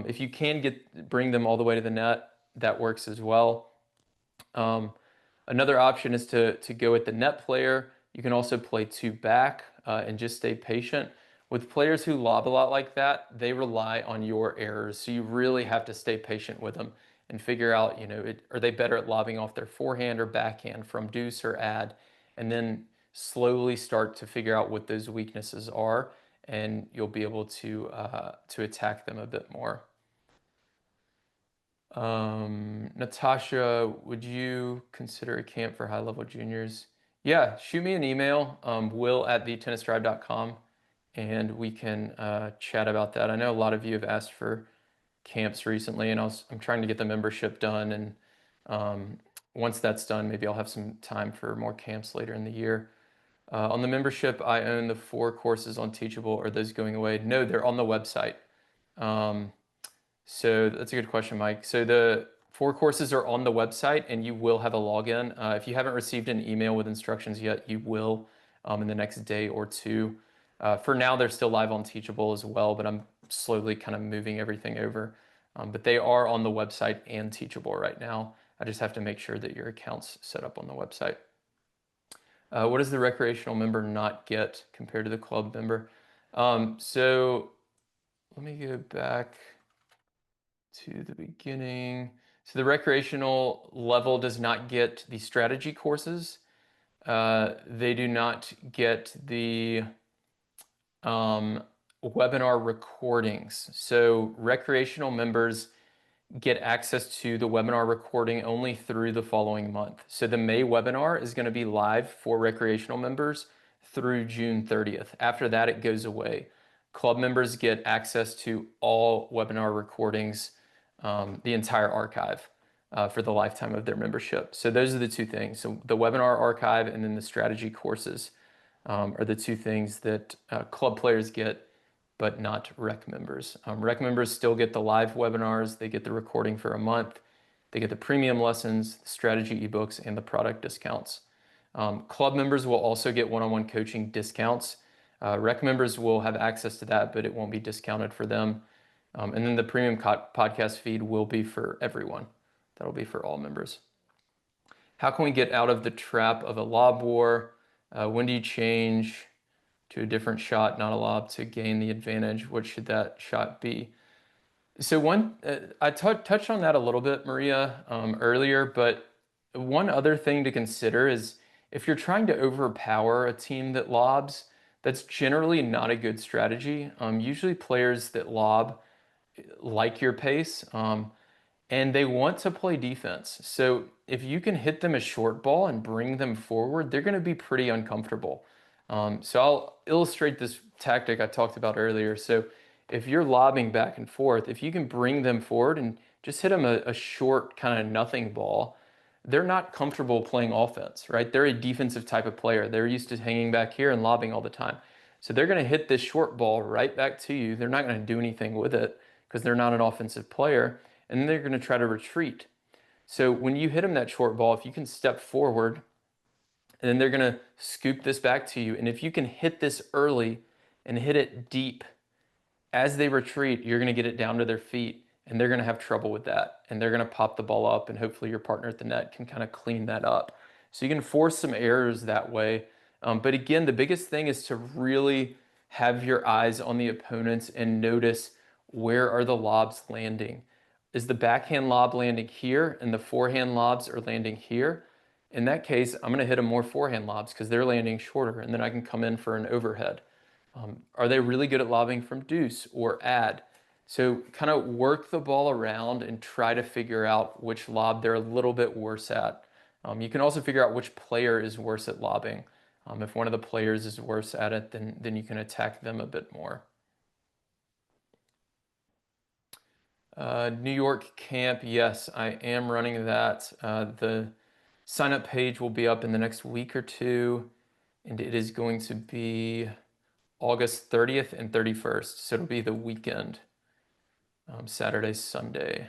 If you can bring them all the way to the net, that works as well. Another option is to go at the net player. You can also play two back and just stay patient. With players who lob a lot like that, they rely on your errors. So you really have to stay patient with them and figure out, are they better at lobbing off their forehand or backhand from deuce or ad, and then slowly start to figure out what those weaknesses are, and you'll be able to attack them a bit more. Natasha, would you consider a camp for high-level juniors? Yeah, shoot me an email, will@thetennistribe.com, and we can chat about that. I know a lot of you have asked for camps recently, and I'm trying to get the membership done, and once that's done, maybe I'll have some time for more camps later in the year. On the membership, I own the 4 courses on Teachable. Are those going away? No, they're on the website. So that's a good question, Mike. So the 4 courses are on the website, and you will have a login. If you haven't received an email with instructions yet, you will in the next day or two. For now, they're still live on Teachable as well, but I'm slowly kind of moving everything over. But they are on the website and Teachable right now. I just have to make sure that your account's set up on the website. What does the recreational member not get compared to the club member? So let me go back to the beginning. So the recreational level does not get the strategy courses. They do not get the webinar recordings. So recreational members get access to the webinar recording only through the following month. So the May webinar is going to be live for recreational members through June 30th. After that, it goes away. Club members get access to all webinar recordings, the entire archive for the lifetime of their membership. So those are the 2 things. So the webinar archive and then the strategy courses are the 2 things that club players get, but not rec members. Rec members still get the live webinars. They get the recording for a month. They get the premium lessons, the strategy ebooks, and the product discounts. Club members will also get one-on-one coaching discounts. Rec members will have access to that, but it won't be discounted for them. And then the premium podcast feed will be for everyone. That'll be for all members. How can we get out of the trap of a lob war? When do you change to a different shot, not a lob, to gain the advantage? What should that shot be? So I touched on that a little bit, Maria, earlier, but one other thing to consider is if you're trying to overpower a team that lobs, that's generally not a good strategy. Usually players that lob like your pace, and they want to play defense. So if you can hit them a short ball and bring them forward, they're going to be pretty uncomfortable. So I'll illustrate this tactic I talked about earlier. So if you're lobbing back and forth, if you can bring them forward and just hit them a short kind of nothing ball, they're not comfortable playing offense, right? They're a defensive type of player. They're used to hanging back here and lobbing all the time. So they're going to hit this short ball right back to you. They're not going to do anything with it because they're not an offensive player, and then they're going to try to retreat. So when you hit them that short ball, if you can step forward, and then they're going to scoop this back to you. And if you can hit this early and hit it deep, as they retreat, you're going to get it down to their feet, and they're going to have trouble with that. And they're going to pop the ball up, and hopefully your partner at the net can kind of clean that up. So you can force some errors that way. But again, the biggest thing is to really have your eyes on the opponents and notice where are the lobs landing. Is the backhand lob landing here and the forehand lobs are landing here? In that case, I'm going to hit them more forehand lobs because they're landing shorter, and then I can come in for an overhead. Are they really good at lobbing from deuce or ad? So kind of work the ball around and try to figure out which lob they're a little bit worse at. You can also figure out which player is worse at lobbing. If one of the players is worse at it, then you can attack them a bit more. New York camp, yes, I am running that. The sign up page will be up in the next week or two, and it is going to be August 30th and 31st. So it'll be the weekend, Saturday, Sunday.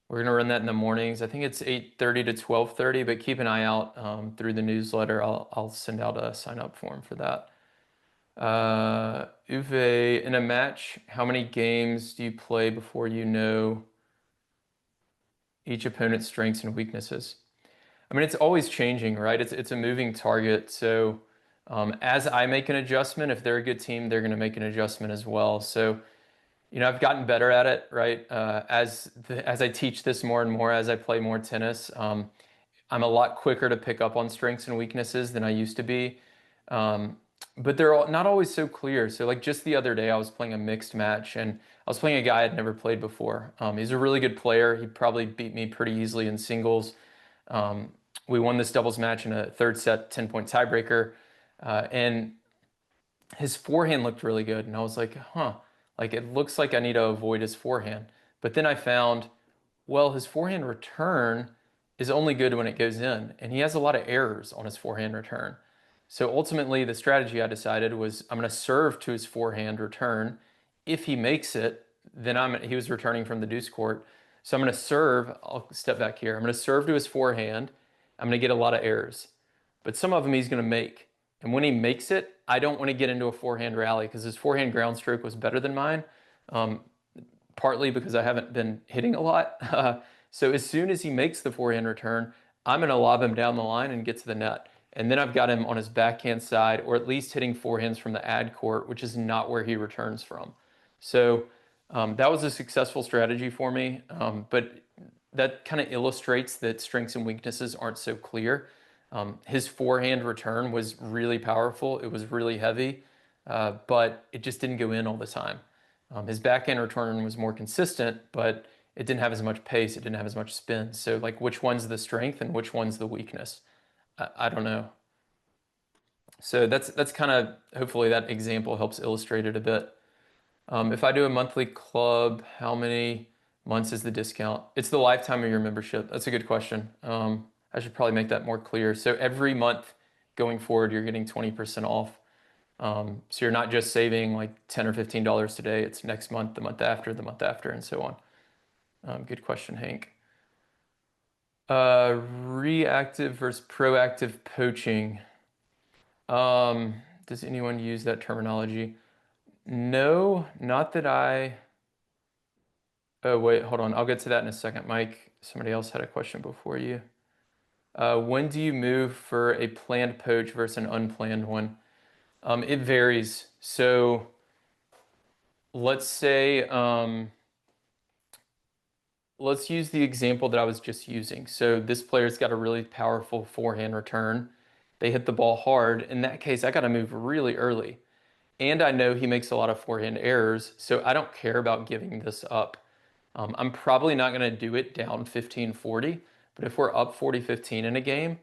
We're gonna run that in the mornings. I think it's 8:30 to 12:30, but keep an eye out through the newsletter. I'll send out a sign up form for that. Uwe, in a match, how many games do you play before you know each opponent's strengths and weaknesses? I mean, it's always changing, right? It's a moving target. So as I make an adjustment, if they're a good team, they're going to make an adjustment as well. So I've gotten better at it, right? As I teach this more and more, as I play more tennis, I'm a lot quicker to pick up on strengths and weaknesses than I used to be. Um, but not always so clear. So like just the other day, I was playing a mixed match and I was playing a guy I'd never played before. He's a really good player. He probably beat me pretty easily in singles. Um, we won this doubles match in a third set, 10-point tiebreaker. And his forehand looked really good. And I was like, huh, like it looks like I need to avoid his forehand. But then I found, well, his forehand return is only good when it goes in. And he has a lot of errors on his forehand return. So ultimately, the strategy I decided was I'm going to serve to his forehand return. If he makes it, then he was returning from the deuce court. So I'm going to serve, I'll step back here. I'm going to serve to his forehand. I'm going to get a lot of errors. But some of them he's going to make. And when he makes it, I don't want to get into a forehand rally because his forehand ground stroke was better than mine, um, partly because I haven't been hitting a lot. So as soon as he makes the forehand return, I'm going to lob him down the line and get to the net. And then I've got him on his backhand side, or at least hitting forehands from the ad court, which is not where he returns from. So that was a successful strategy for me. But that kind of illustrates that strengths and weaknesses aren't so clear. His forehand return was really powerful. It was really heavy, but it just didn't go in all the time. His backhand return was more consistent, but it didn't have as much pace. It didn't have as much spin. So like which one's the strength and which one's the weakness? I don't know. So that's kind of, hopefully that example helps illustrate it a bit. If I do a monthly club, how many months is the discount? It's the lifetime of your membership. That's a good question. I should probably make that more clear. So every month going forward, you're getting 20% off. So you're not just saving like $10 or $15 today. It's next month, the month after, and so on. Good question, Hank. Reactive versus proactive poaching. Does anyone use that terminology? No, not that I. Oh, wait, hold on. I'll get to that in a second, Mike. Somebody else had a question before you. When do you move for a planned poach versus an unplanned one? It varies. So let's say, let's use the example that I was just using. So this player's got a really powerful forehand return. They hit the ball hard. In that case, I got to move really early. And I know he makes a lot of forehand errors, so I don't care about giving this up. I'm probably not going to do it down 15-40, but if we're up 40-15 in a game,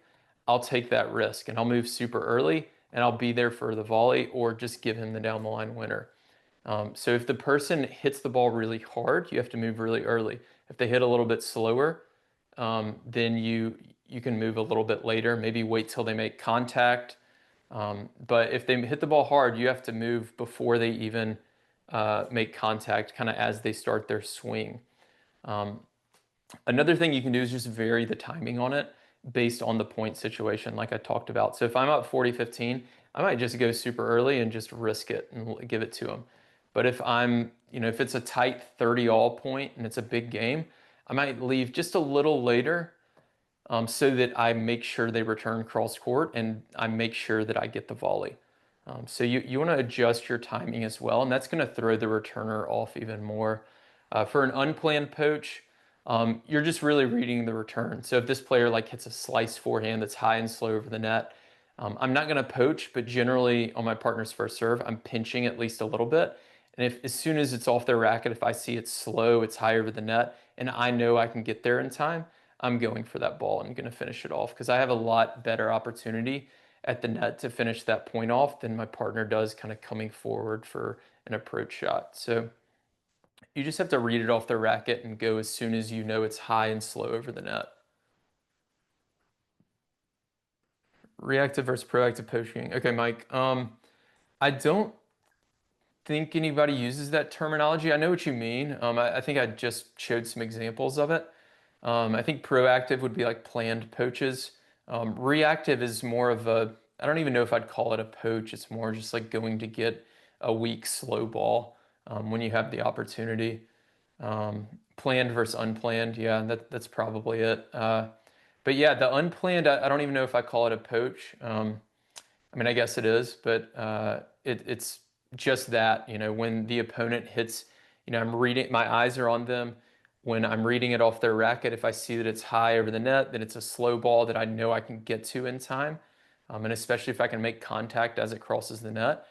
I'll take that risk and I'll move super early and I'll be there for the volley or just give him the down the line winner. So if the person hits the ball really hard, you have to move really early. If they hit a little bit slower, then you can move a little bit later, maybe wait till they make contact. But if they hit the ball hard, you have to move before they even make contact, kind of as they start their swing. Another thing you can do is just vary the timing on it based on the point situation, like I talked about. So if I'm up 40-15, I might just go super early and just risk it and give it to them. But if it's a tight 30 all point and it's a big game, I might leave just a little later so that I make sure they return cross court and I make sure that I get the volley. So you want to adjust your timing as well, and that's going to throw the returner off even more. For an unplanned poach, you're just really reading the return. So if this player like hits a slice forehand that's high and slow over the net, I'm not going to poach, but generally on my partner's first serve, I'm pinching at least a little bit. And if as soon as it's off their racket, if I see it's slow, it's high over the net, and I know I can get there in time, I'm going for that ball and going to finish it off because I have a lot better opportunity at the net to finish that point off than my partner does kind of coming forward for an approach shot. So you just have to read it off the racket and go as soon as you know it's high and slow over the net. Reactive versus proactive poaching. Okay, Mike. I don't think anybody uses that terminology. I know what you mean. I think I just showed some examples of it. I think proactive would be like planned poaches. Reactive is more of a, I don't even know if I'd call it a poach. It's more just like going to get a weak, slow ball when you have the opportunity. Planned versus unplanned, yeah, that's probably it. But yeah, the unplanned, I don't even know if I call it a poach. I mean, I guess it is, but it's just that, when the opponent hits, I'm reading, my eyes are on them. When I'm reading it off their racket, if I see that it's high over the net, then it's a slow ball that I know I can get to in time. And especially if I can make contact as it crosses the net,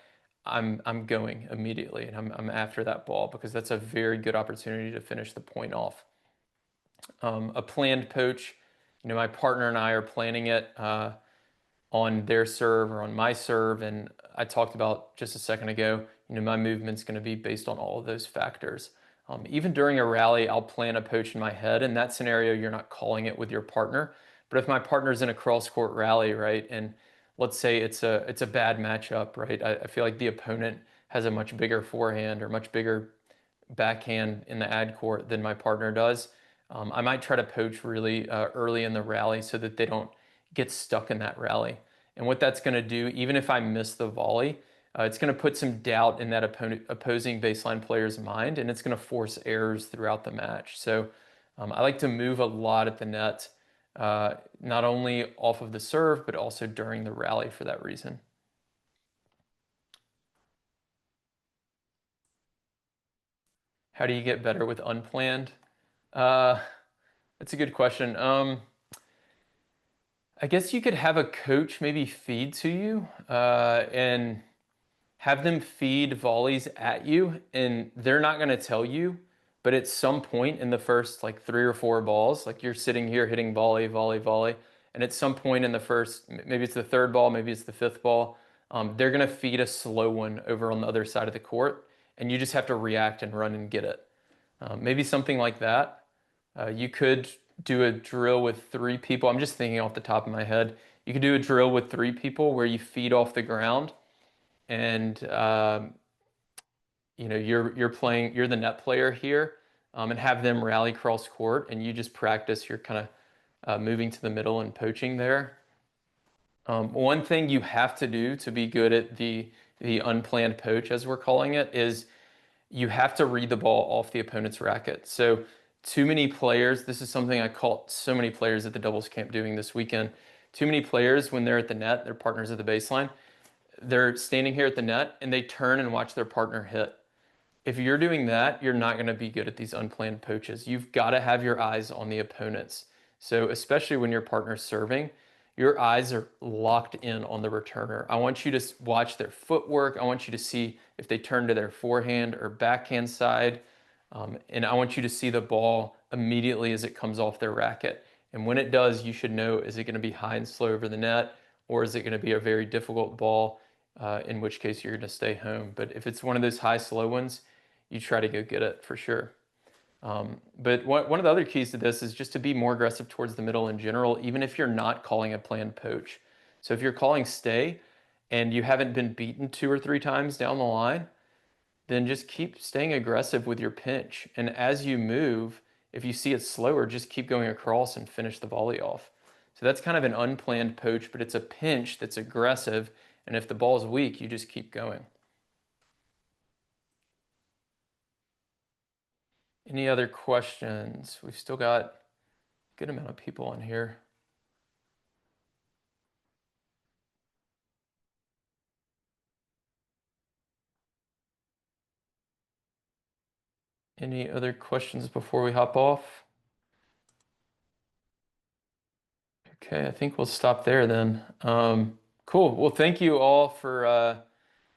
I'm going immediately and I'm after that ball because that's a very good opportunity to finish the point off. A planned poach, my partner and I are planning it. On their serve or on my serve. And I talked about just a second ago, my movement's going to be based on all of those factors. Even during a rally, I'll plan a poach in my head. In that scenario, you're not calling it with your partner. But if my partner's in a cross court rally, right, and let's say it's a bad matchup, right? I feel like the opponent has a much bigger forehand or much bigger backhand in the ad court than my partner does. I might try to poach really early in the rally so that they don't get stuck in that rally. And what that's going to do, even if I miss the volley, it's going to put some doubt in that opposing baseline player's mind, and it's going to force errors throughout the match. So I like to move a lot at the net, not only off of the serve, but also during the rally for that reason. How do you get better with unplanned? Uh, that's a good question. I guess you could have a coach maybe feed to you, and have them feed volleys at you, and they're not going to tell you, but at some point in the first like three or four balls, like you're sitting here hitting volley, volley, volley, and at some point in the first, maybe it's the third ball, maybe it's the fifth ball, they're going to feed a slow one over on the other side of the court, and you just have to react and run and get it. Maybe something like that. You could do a drill with three people. I'm just thinking off the top of my head. You could do a drill with three people where you feed off the ground and you're playing, you're the net player here, and have them rally cross court, and you just practice your kind of moving to the middle and poaching there. One thing you have to do to be good at the unplanned poach, as we're calling it, is you have to read the ball off the opponent's racket. So too many players, this is something I caught so many players at the doubles camp doing this weekend. Too many players, when they're at the net, their partners at the baseline, they're standing here at the net and they turn and watch their partner hit. If you're doing that, you're not going to be good at these unplanned poaches. You've got to have your eyes on the opponents. So especially when your partner's serving, your eyes are locked in on the returner. I want you to watch their footwork. I want you to see if they turn to their forehand or backhand side. And I want you to see the ball immediately as it comes off their racket. And when it does, you should know, is it going to be high and slow over the net, or is it going to be a very difficult ball, in which case you're going to stay home. But if it's one of those high, slow ones, you try to go get it for sure. But one of the other keys to this is just to be more aggressive towards the middle in general, even if you're not calling a planned poach. So if you're calling stay and you haven't been beaten two or three times down the line, then just keep staying aggressive with your pinch. And as you move, if you see it slower, just keep going across and finish the volley off. So that's kind of an unplanned poach, but it's a pinch that's aggressive. And if the ball's weak, you just keep going. Any other questions? We've still got a good amount of people on here. Any other questions before we hop off? Okay, I think we'll stop there then. Cool. Well, thank you all for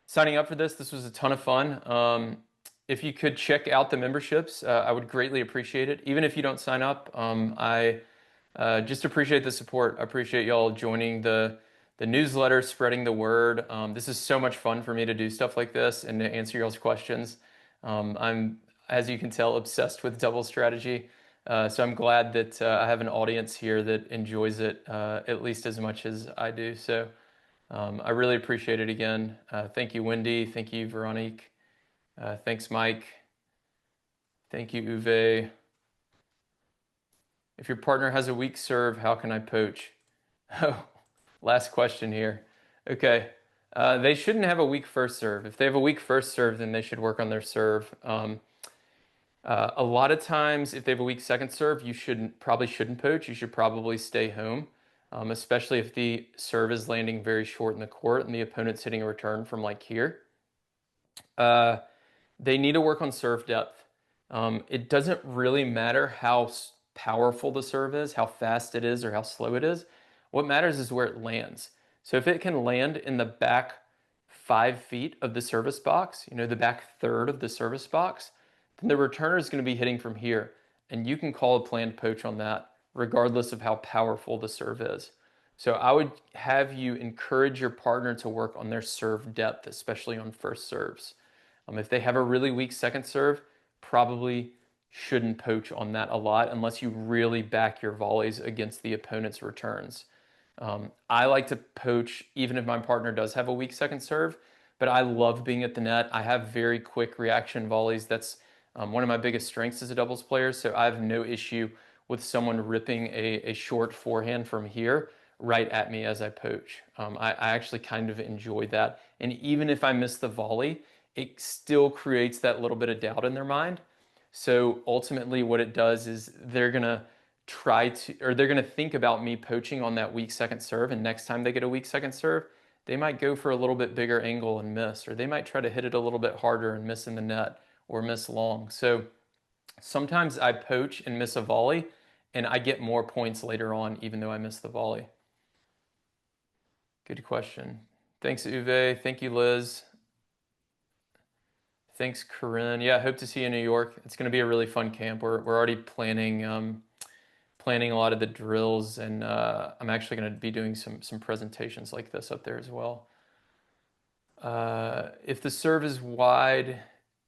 signing up for this. This was a ton of fun. If you could check out the memberships, I would greatly appreciate it. Even if you don't sign up, I just appreciate the support. I appreciate y'all joining the newsletter, spreading the word. This is so much fun for me to do stuff like this and to answer y'all's questions. I'm, as you can tell, obsessed with double strategy. So I'm glad that I have an audience here that enjoys it at least as much as I do. So I really appreciate it again. Thank you, Wendy. Thank you, Veronique. Thanks, Mike. Thank you, Uwe. If your partner has a weak serve, how can I poach? Oh, last question here. Okay. They shouldn't have a weak first serve. If they have a weak first serve, then they should work on their serve. A lot of times, if they have a weak second serve, you probably shouldn't poach. You should probably stay home, especially if the serve is landing very short in the court and the opponent's hitting a return from like here. They need to work on serve depth. It doesn't really matter how powerful the serve is, how fast it is, or how slow it is. What matters is where it lands. So if it can land in the back 5 feet of the service box, the back third of the service box, then the returner is going to be hitting from here. And you can call a planned poach on that, regardless of how powerful the serve is. So I would have you encourage your partner to work on their serve depth, especially on first serves. If they have a really weak second serve, probably shouldn't poach on that a lot unless you really back your volleys against the opponent's returns. I like to poach even if my partner does have a weak second serve, but I love being at the net. I have very quick reaction volleys. That's one of my biggest strengths as a doubles player. So I have no issue with someone ripping a short forehand from here right at me as I poach. I actually kind of enjoy that. And even if I miss the volley, it still creates that little bit of doubt in their mind. So ultimately, what it does is they're gonna they're gonna think about me poaching on that weak second serve, and next time they get a weak second serve, they might go for a little bit bigger angle and miss, or they might try to hit it a little bit harder and miss in the net or miss long. So sometimes I poach and miss a volley, and I get more points later on, even though I missed the volley. Good question. Thanks, Uwe. Thank you, Liz. Thanks, Corinne. Yeah, hope to see you in New York. It's going to be a really fun camp. We're already planning a lot of the drills, and I'm actually going to be doing some presentations like this up there as well. If the serve is wide,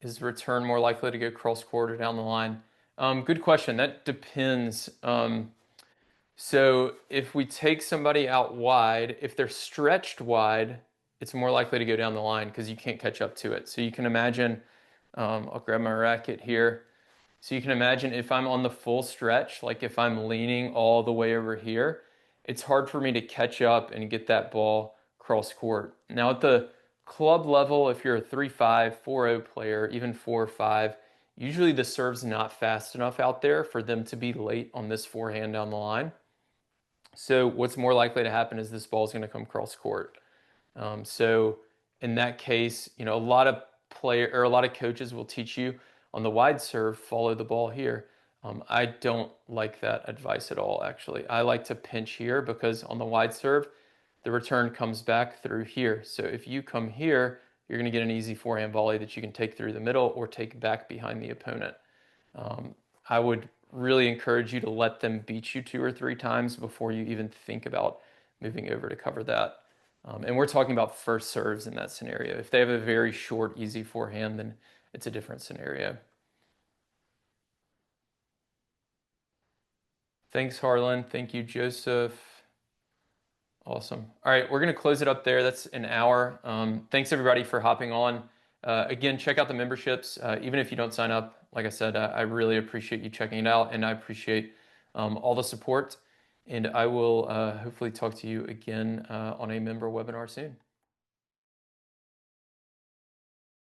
is the return more likely to go cross court or down the line? Good question. That depends. So if we take somebody out wide, if they're stretched wide, it's more likely to go down the line because you can't catch up to it. So you can imagine, I'll grab my racket here. So you can imagine if I'm on the full stretch, like if I'm leaning all the way over here, it's hard for me to catch up and get that ball cross court. Now at the club level, if you're a 3-5, 4-0 player, even 4-5, usually the serve's not fast enough out there for them to be late on this forehand down the line. So what's more likely to happen is this ball is going to come cross court. So in that case, a lot of a lot of coaches will teach you on the wide serve, follow the ball here. I don't like that advice at all, actually. I like to pinch here because on the wide serve, the return comes back through here. So if you come here, you're going to get an easy forehand volley that you can take through the middle or take back behind the opponent. I would really encourage you to let them beat you 2 or 3 times before you even think about moving over to cover that. And we're talking about first serves in that scenario. If they have a very short, easy forehand, then it's a different scenario. Thanks, Harlan. Thank you, Joseph. Awesome. All right, we're going to close it up there. That's an hour. Thanks, everybody, for hopping on. Again, check out the memberships. Even if you don't sign up, like I said, I really appreciate you checking it out, and I appreciate all the support. And I will hopefully talk to you again on a member webinar soon.